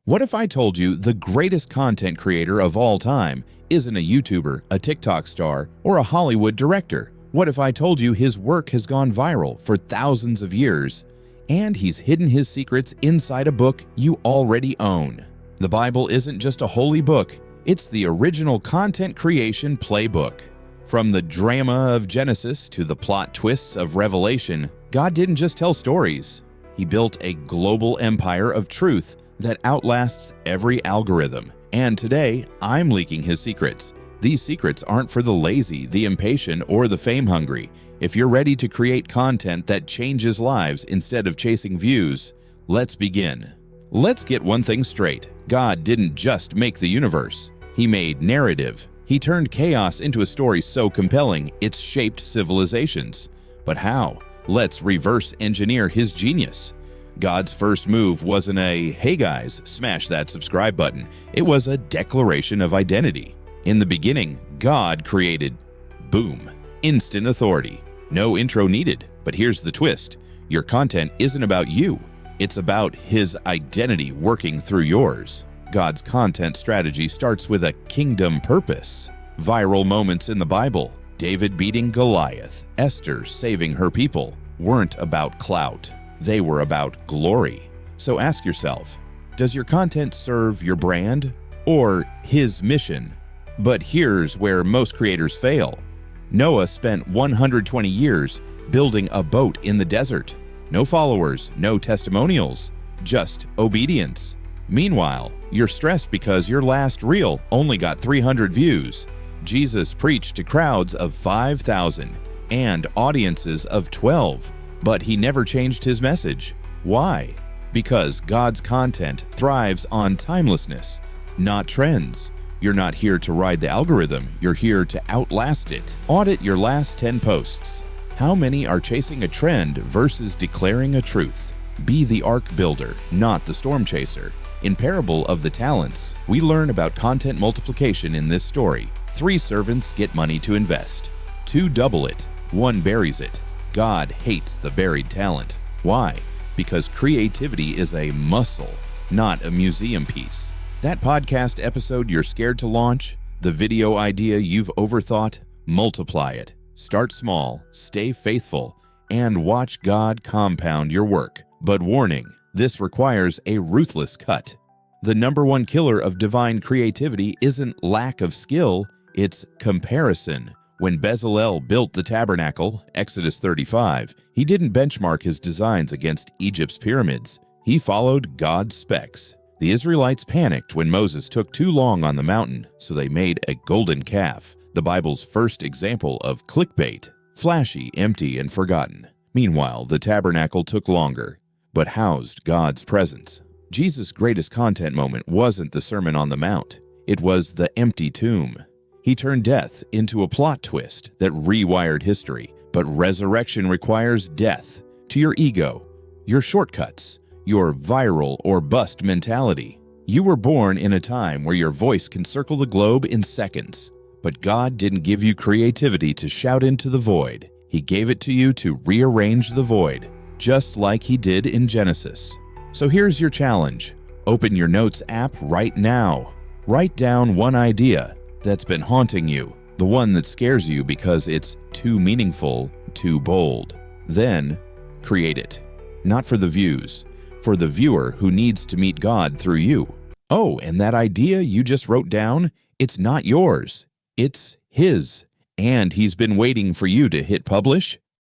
What if I told you the greatest content creator of all time isn't a YouTuber, a TikTok star, or a Hollywood director? What if I told you his work has gone viral for thousands of years, and he's hidden his secrets inside a book you already own? The Bible isn't just a holy book, it's the original content creation playbook. From the drama of Genesis to the plot twists of Revelation, God didn't just tell stories. He built a global empire of truth that outlasts every algorithm. And today, I'm leaking his secrets. These secrets aren't for the lazy, the impatient, or the fame-hungry. If you're ready to create content that changes lives instead of chasing views, let's begin. Let's get one thing straight. God didn't just make the universe. He made narrative. He turned chaos into a story so compelling, it's shaped civilizations. But how? Let's reverse engineer his genius. God's first move wasn't a, "Hey guys, smash that subscribe button." It was a declaration of identity. In the beginning, God created, boom, instant authority. No intro needed, but here's the twist. Your content isn't about you. It's about his identity working through yours. God's content strategy starts with a kingdom purpose. Viral moments in the Bible, David beating Goliath, Esther saving her people, weren't about clout. They were about glory. So ask yourself, does your content serve your brand or his mission? But here's where most creators fail. Noah spent 120 years building a boat in the desert. No followers, no testimonials, just obedience. Meanwhile, you're stressed because your last reel only got 300 views. Jesus preached to crowds of 5,000 and audiences of 12. But he never changed his message. Why? Because God's content thrives on timelessness, not trends. You're not here to ride the algorithm, you're here to outlast it. Audit your last 10 posts. How many are chasing a trend versus declaring a truth? Be the ark builder, not the storm chaser. In Parable of the Talents, we learn about content multiplication in this story. 3 servants get money to invest. 2 double it, 1 buries it. God hates the buried talent. Why? Because creativity is a muscle, not a museum piece. That podcast episode you're scared to launch, the video idea you've overthought, multiply it. Start small, stay faithful, and watch God compound your work. But warning, this requires a ruthless cut. The #1 killer of divine creativity isn't lack of skill, it's comparison. When Bezalel built the tabernacle, Exodus 35, he didn't benchmark his designs against Egypt's pyramids. He followed God's specs. The Israelites panicked when Moses took too long on the mountain, so they made a golden calf, the Bible's first example of clickbait, flashy, empty, and forgotten. Meanwhile, the tabernacle took longer, but housed God's presence. Jesus' greatest content moment wasn't the Sermon on the Mount. It was the empty tomb. He turned death into a plot twist that rewired history. But resurrection requires death to your ego, your shortcuts, your viral or bust mentality. You were born in a time where your voice can circle the globe in seconds. But God didn't give you creativity to shout into the void. He gave it to you to rearrange the void, just like he did in Genesis. So here's your challenge. Open your Notes app right now. Write down one idea that's been haunting you, the one that scares you because it's too meaningful, too bold. Then, create it. Not for the views, for the viewer who needs to meet God through you. Oh, and that idea you just wrote down, it's not yours. It's his. And he's been waiting for you to hit publish.